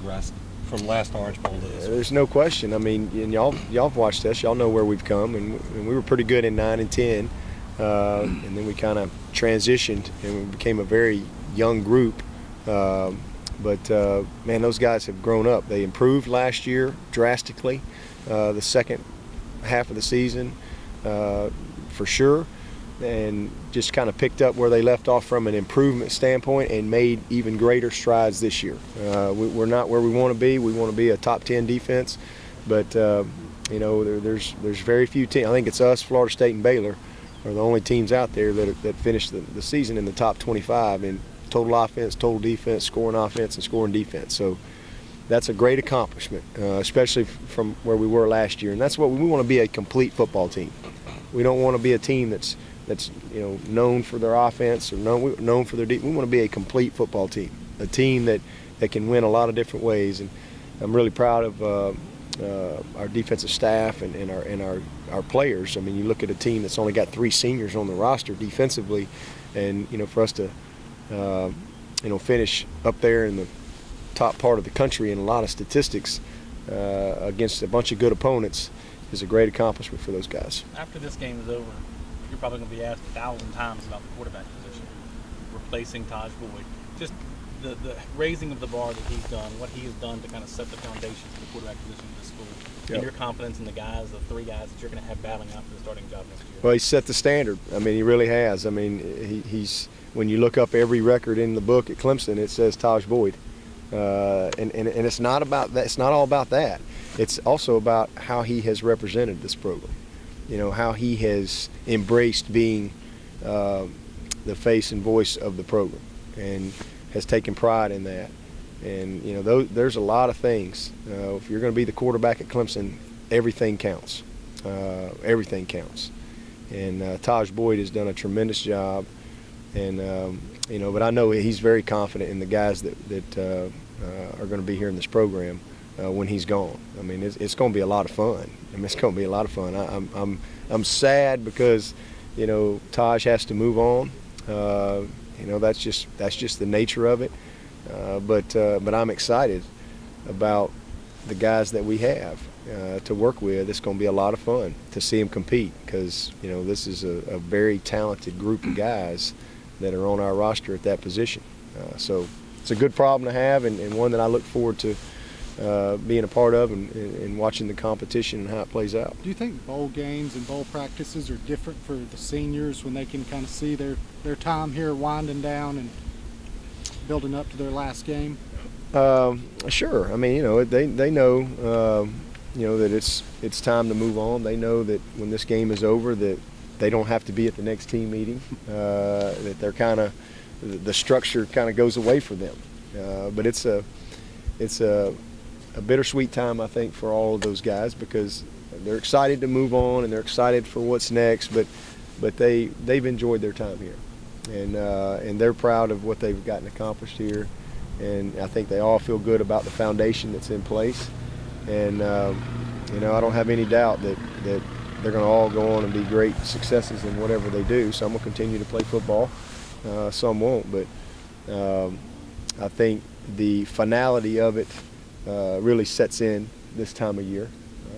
progressed from last Orange Bowl to this? There's no question. I mean, and y'all have watched us. Y'all know where we've come, and we were pretty good in 9 and 10, and then we kind of transitioned and we became a very young group. But man, those guys have grown up. They improved last year drastically. The second half of the season, for sure, and just kind of picked up where they left off from an improvement standpoint and made even greater strides this year. We're not where we want to be. We want to be a top 10 defense, but you know, there's very few teams. I think it's us, Florida State, and Baylor are the only teams out there that finished the season in the top 25 in total offense, total defense, scoring offense, and scoring defense. So that's a great accomplishment, especially from where we were last year. And that's what we want to be, a complete football team. We don't want to be a team that's you know, known for their offense or known for their defense. We want to be a complete football team, a team that can win a lot of different ways. And I'm really proud of our defensive staff and our players. I mean, you look at a team that's only got 3 seniors on the roster defensively, and you know, for us to you know, finish up there in the top part of the country in a lot of statistics against a bunch of good opponents is a great accomplishment for those guys. After this game is over, you're probably going to be asked 1,000 times about the quarterback position, replacing Taj Boyd. Just the raising of the bar that he's done, what he has done to kind of set the foundation for the quarterback position of this school, and your confidence in the guys, the 3 guys that you're going to have battling out for the starting job next year. Well, he's set the standard. I mean, he really has. I mean, he's when you look up every record in the book at Clemson, it says Taj Boyd, and it's not about that. It's not all about that. It's also about how he has represented this program. You know, how he has embraced being the face and voice of the program, and has taken pride in that. And you know, there's a lot of things. If you're going to be the quarterback at Clemson, everything counts. Everything counts. And Taj Boyd has done a tremendous job. And you know, but I know he's very confident in the guys that are going to be here in this program when he's gone. I mean, it's going to be a lot of fun. I mean, it's going to be a lot of fun. I'm sad because, you know, Taj has to move on. You know, that's just the nature of it. But I'm excited about the guys that we have to work with. It's going to be a lot of fun to see them compete, because you know, this is a very talented group of guys that are on our roster at that position. So it's a good problem to have, and one that I look forward to being a part of and watching the competition and how it plays out. Do you think bowl games and bowl practices are different for the seniors when they can kind of see their time here winding down and building up to their last game? Sure. I mean, you know, they know you know, that it's time to move on. They know that when this game is over, that they don't have to be at the next team meeting. That they're kind of, the structure kind of goes away for them. But it's a bittersweet time, I think, for all of those guys, because they're excited to move on and they're excited for what's next. But they've enjoyed their time here, and they're proud of what they've gotten accomplished here. And I think they all feel good about the foundation that's in place. And you know, I don't have any doubt that they're going to all go on and be great successes in whatever they do. Some will continue to play football, some won't. But I think the finality of it really sets in this time of year.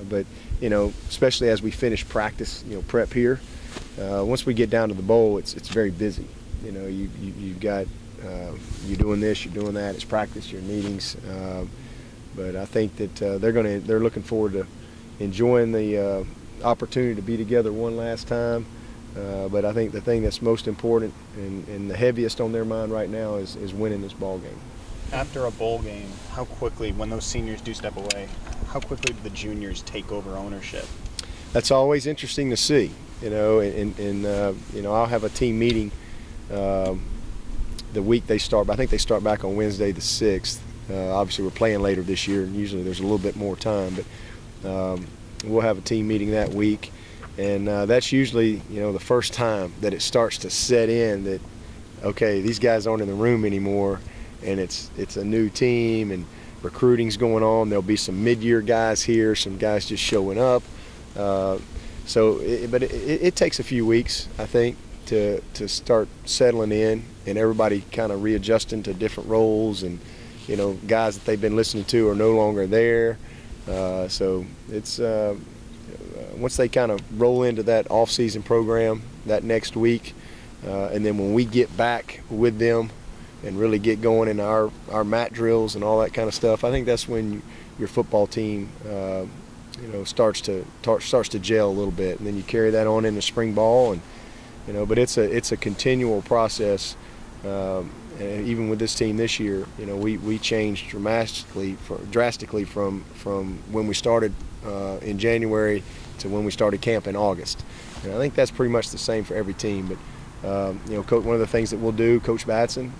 But you know, especially as we finish practice, you know, prep here. Once we get down to the bowl, it's very busy. You know, you've got you're doing this, you're doing that. It's practice, your meetings. But I think that they're looking forward to enjoying the opportunity to be together one last time. But I think the thing that's most important and the heaviest on their mind right now is winning this ball game. After a bowl game, how quickly, when those seniors do step away, how quickly do the juniors take over ownership? That's always interesting to see. You know, and you know, I'll have a team meeting the week they start. I think they start back on Wednesday the 6th. Obviously, we're playing later this year, and usually there's a little bit more time. But we'll have a team meeting that week, and that's usually, you know, the first time that it starts to set in that, okay, these guys aren't in the room anymore, and it's a new team, and recruiting's going on. There'll be some mid-year guys here, some guys just showing up. But it takes a few weeks, I think, to start settling in, and everybody kind of readjusting to different roles. And you know, guys that they've been listening to are no longer there. So it's once they kind of roll into that off-season program that next week, and then when we get back with them and really get going in our mat drills and all that kind of stuff, I think that's when your football team, you know, starts to gel a little bit, and then you carry that on into spring ball, and you know, but it's a continual process. And even with this team this year, you know, we changed drastically from when we started in January to when we started camp in August. And I think that's pretty much the same for every team. But you know, one of the things that we'll do, Coach Batson,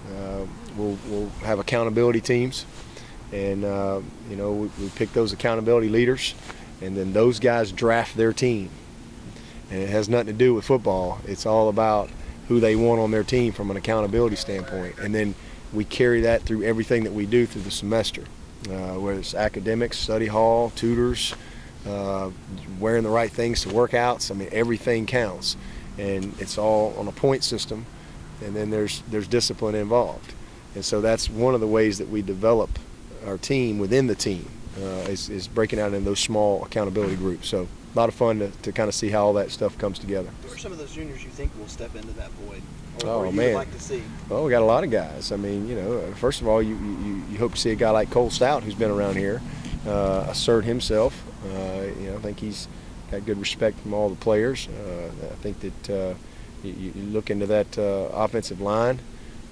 we'll have accountability teams, and you know, we pick those accountability leaders, and then those guys draft their team. And it has nothing to do with football. It's all about who they want on their team from an accountability standpoint. And then we carry that through everything that we do through the semester, whether it's academics, study hall, tutors, wearing the right things to workouts. I mean, everything counts. And it's all on a point system, and then there's discipline involved. And so that's one of the ways that we develop our team within the team, is breaking out in those small accountability groups. So a lot of fun to kind of see how all that stuff comes together. Who are some of those juniors you think will step into that void, or Oh, you man. would like to see? Well, we got a lot of guys. I mean, you know, first of all, you hope to see a guy like Cole Stout, who's been around here, assert himself. You know, I think he's got good respect from all the players. I think that you look into that offensive line,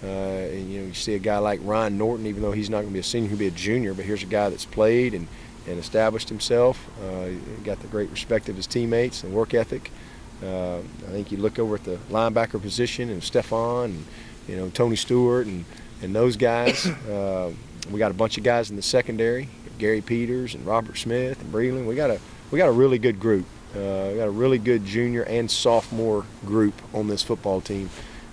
and you know, you see a guy like Ryan Norton, even though he's not going to be a senior, he'll be a junior, but here's a guy that's played and established himself, got the great respect of his teammates and work ethic. I think you look over at the linebacker position and Stephon and, you know, Tony Stewart and those guys. We got a bunch of guys in the secondary, Gary Peters and Robert Smith and Breland. We got a really good group. We got a really good junior and sophomore group on this football team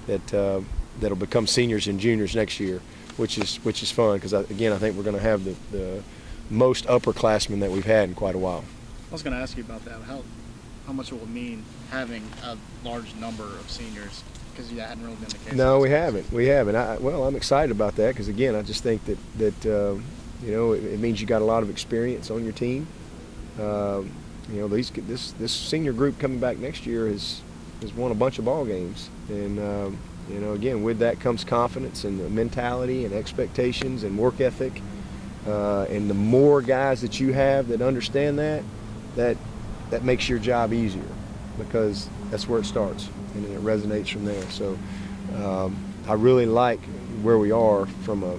that'll become seniors and juniors next year, which is fun, because again, I think we're going to have the most upperclassmen that we've had in quite a while. I was going to ask you about that. How much it will mean having a large number of seniors, because that hadn't really been the case. No, we haven't. Well, I'm excited about that, because again, I just think that you know, it means you got a lot of experience on your team. You know, this senior group coming back next year has won a bunch of ball games, and you know, again, with that comes confidence and mentality and expectations and work ethic. And the more guys that you have that understand that makes your job easier, because that's where it starts, and it resonates from there. So I really like where we are from a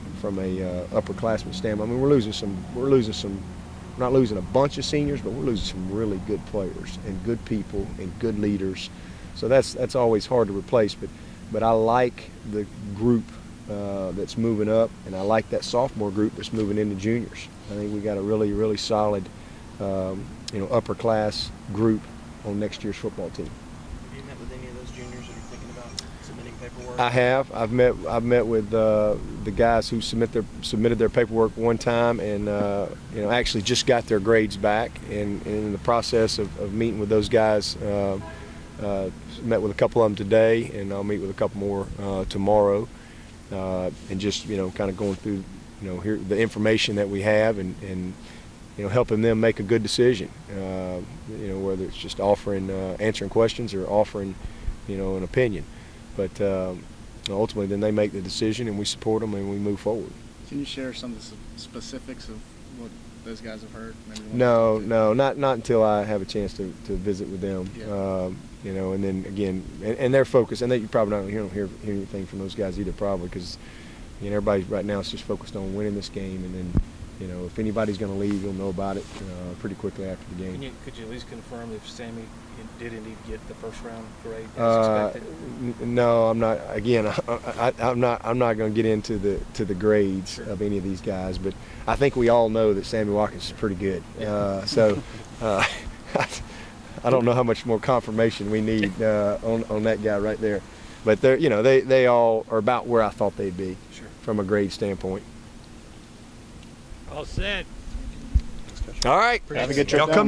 upperclassman standpoint. I mean, we're not losing a bunch of seniors, but we're losing some really good players and good people and good leaders. So that's always hard to replace. But I like the group that's moving up, and I like that sophomore group that's moving into juniors. I think we got a really, really solid, you know, upper class group on next year's football team. Have you met with any of those juniors that are thinking about submitting paperwork? I have. I've met with the guys who submitted their paperwork one time, and you know, actually just got their grades back, and in the process of meeting with those guys. Met with a couple of them today, and I'll meet with a couple more tomorrow. And just, you know, kind of going through, you know, here the information that we have, and you know, helping them make a good decision. You know, whether it's just answering questions or offering, you know, an opinion. But ultimately, then they make the decision, and we support them, and we move forward. Can you share some of the specifics of what those guys have heard? No, not until I have a chance to visit with them. Yeah. You know, and then again, and their focus, and that you probably don't hear anything from those guys either, probably, because, you know, everybody right now is just focused on winning this game, and then, you know, if anybody's going to leave, you'll know about it pretty quickly after the game. Could you at least confirm if Sammy did indeed get the first round grade as expected? No, I'm not. Again, I'm not going to get into the grades Sure. of any of these guys, but I think we all know that Sammy Watkins is pretty good. So I don't know how much more confirmation we need on that guy right there, but they're, you know, they all are about where I thought they'd be. Sure. From a grade standpoint. All set. All right. Have a good trip Y'all down. come